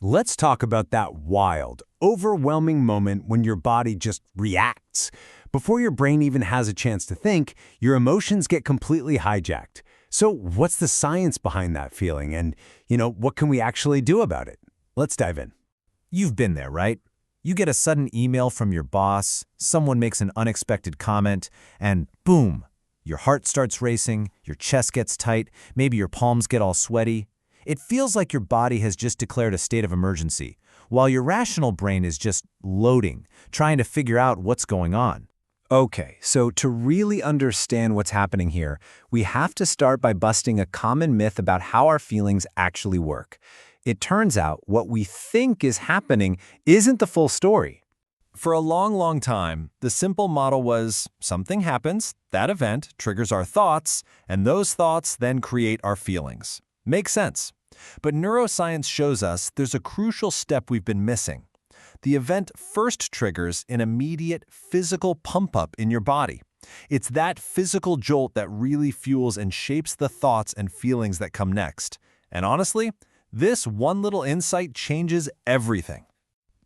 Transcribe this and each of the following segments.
Let's talk about that wild, overwhelming moment when your body just reacts. Before your brain even has a chance to think, your emotions get completely hijacked. So what's the science behind that feeling and, what can we actually do about it? Let's dive in. You've been there, right? You get a sudden email from your boss, someone makes an unexpected comment, and boom, your heart starts racing, your chest gets tight, maybe your palms get all sweaty. It feels like your body has just declared a state of emergency, while your rational brain is just loading, trying to figure out what's going on. Okay, so to really understand what's happening here, we have to start by busting a common myth about how our feelings actually work. It turns out what we think is happening isn't the full story. For a long time, the simple model was something happens, that event triggers our thoughts, and those thoughts then create our feelings. Makes sense. But neuroscience shows us there's a crucial step we've been missing. The event first triggers an immediate physical pump-up in your body. It's that physical jolt that really fuels and shapes the thoughts and feelings that come next. And honestly, this one little insight changes everything.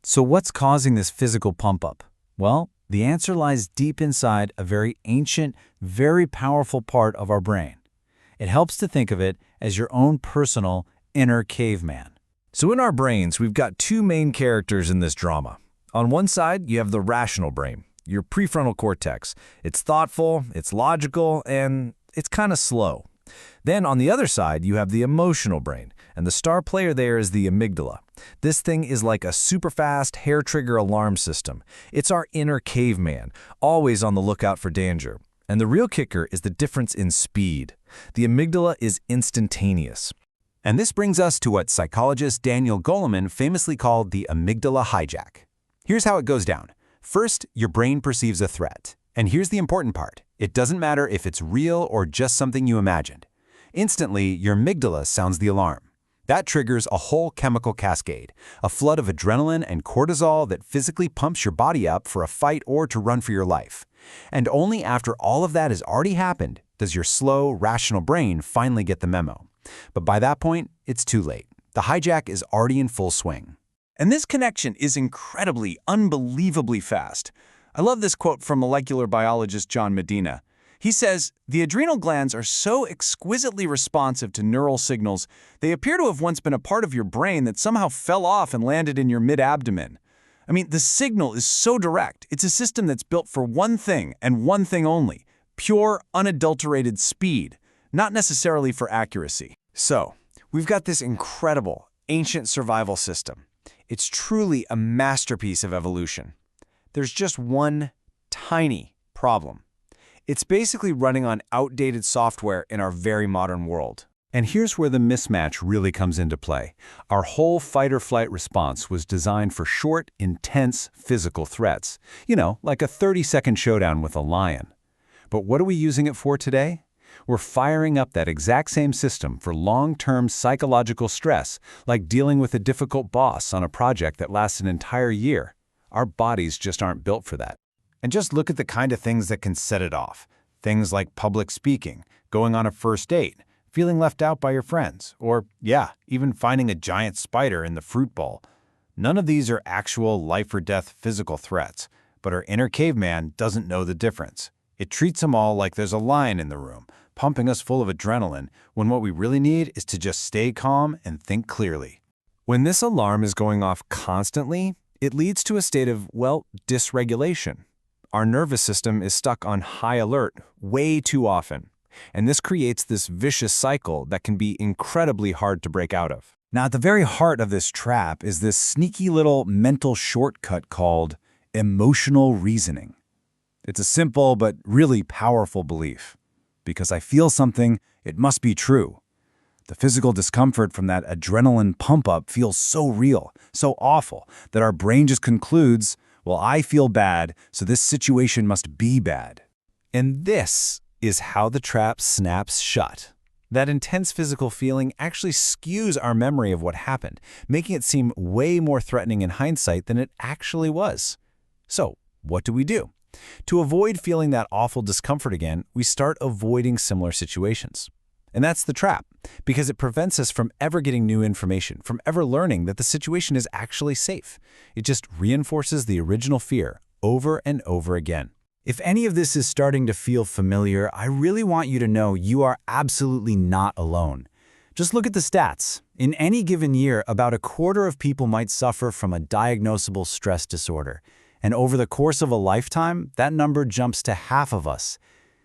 So what's causing this physical pump-up? Well, the answer lies deep inside a very ancient, very powerful part of our brain. It helps to think of it as your own personal inner caveman. So in our brains, we've got two main characters in this drama. On one side, you have the rational brain, your prefrontal cortex. It's thoughtful, it's logical, and it's kind of slow. Then on the other side, you have the emotional brain, and the star player there is the amygdala. This thing is like a super fast hair trigger alarm system. It's our inner caveman, always on the lookout for danger. And the real kicker is the difference in speed. The amygdala is instantaneous. And this brings us to what psychologist Daniel Goleman famously called the amygdala hijack. Here's how it goes down. First, your brain perceives a threat. And here's the important part. It doesn't matter if it's real or just something you imagined. Instantly, your amygdala sounds the alarm. That triggers a whole chemical cascade, a flood of adrenaline and cortisol that physically pumps your body up for a fight or to run for your life. And only after all of that has already happened does your slow, rational brain finally get the memo. But by that point, it's too late. The hijack is already in full swing. And this connection is incredibly, unbelievably fast. I love this quote from molecular biologist John Medina. He says, "The adrenal glands are so exquisitely responsive to neural signals, they appear to have once been a part of your brain that somehow fell off and landed in your mid-abdomen." I mean, the signal is so direct. It's a system that's built for one thing and one thing only: pure, unadulterated speed, not necessarily for accuracy. So, we've got this incredible, ancient survival system. It's truly a masterpiece of evolution. There's just one tiny problem. It's basically running on outdated software in our very modern world. And here's where the mismatch really comes into play. Our whole fight-or-flight response was designed for short, intense physical threats. Like a 30-second showdown with a lion. But what are we using it for today? We're firing up that exact same system for long-term psychological stress, like dealing with a difficult boss on a project that lasts an entire year. Our bodies just aren't built for that. And just look at the kind of things that can set it off. Things like public speaking, going on a first date, feeling left out by your friends, or, even finding a giant spider in the fruit bowl. None of these are actual life-or-death physical threats, but our inner caveman doesn't know the difference. It treats them all like there's a lion in the room, pumping us full of adrenaline, when what we really need is to just stay calm and think clearly. When this alarm is going off constantly, it leads to a state of, dysregulation. Our nervous system is stuck on high alert way too often, and this creates this vicious cycle that can be incredibly hard to break out of. Now, at the very heart of this trap is this sneaky little mental shortcut called emotional reasoning. It's a simple but really powerful belief. Because I feel something, it must be true. The physical discomfort from that adrenaline pump-up feels so real, so awful, that our brain just concludes, well, I feel bad, so this situation must be bad. And this is how the trap snaps shut. That intense physical feeling actually skews our memory of what happened, making it seem way more threatening in hindsight than it actually was. So, what do we do? To avoid feeling that awful discomfort again, we start avoiding similar situations. And that's the trap, because it prevents us from ever getting new information, from ever learning that the situation is actually safe. It just reinforces the original fear over and over again. If any of this is starting to feel familiar, I really want you to know you are absolutely not alone. Just look at the stats. In any given year, about a quarter of people might suffer from a diagnosable stress disorder. And over the course of a lifetime, that number jumps to half of us.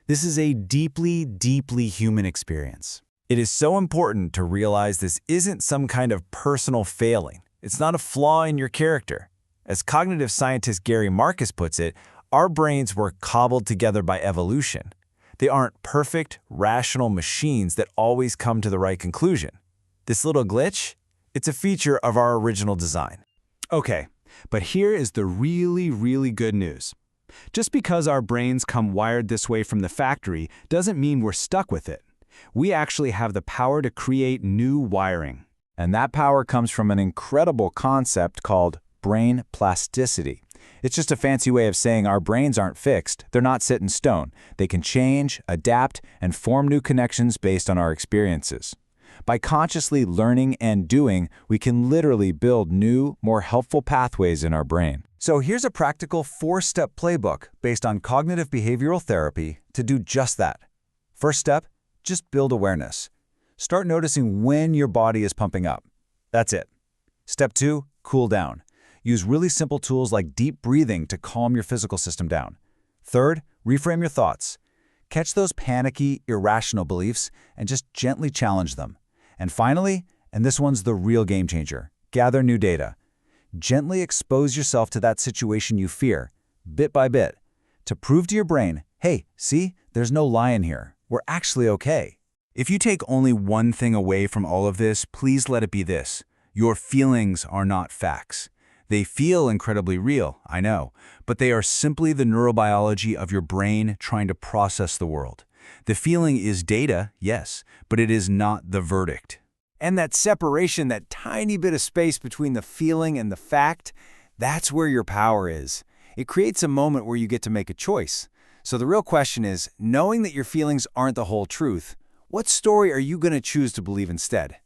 This is a deeply, deeply human experience. It is so important to realize this isn't some kind of personal failing. It's not a flaw in your character. As cognitive scientist Gary Marcus puts it, our brains were cobbled together by evolution. They aren't perfect, rational machines that always come to the right conclusion. This little glitch, it's a feature of our original design. Okay, but here is the really, really good news. Just because our brains come wired this way from the factory doesn't mean we're stuck with it. We actually have the power to create new wiring. And that power comes from an incredible concept called brain plasticity. It's just a fancy way of saying our brains aren't fixed. They're not set in stone. They can change, adapt, and form new connections based on our experiences. By consciously learning and doing, we can literally build new, more helpful pathways in our brain. So here's a practical 4-step playbook based on cognitive behavioral therapy to do just that. First step, just build awareness. Start noticing when your body is pumping up. That's it. Step 2, cool down. Use really simple tools like deep breathing to calm your physical system down. Third, reframe your thoughts. Catch those panicky, irrational beliefs and just gently challenge them. And finally, and this one's the real game changer, gather new data. Gently expose yourself to that situation you fear, bit by bit, to prove to your brain, hey, see, there's no lie in here. We're actually okay. If you take only one thing away from all of this, please let it be this. Your feelings are not facts. They feel incredibly real, I know, but they are simply the neurobiology of your brain trying to process the world. The feeling is data, yes, but it is not the verdict. And that separation, that tiny bit of space between the feeling and the fact, that's where your power is. It creates a moment where you get to make a choice. So the real question is, knowing that your feelings aren't the whole truth, what story are you going to choose to believe instead?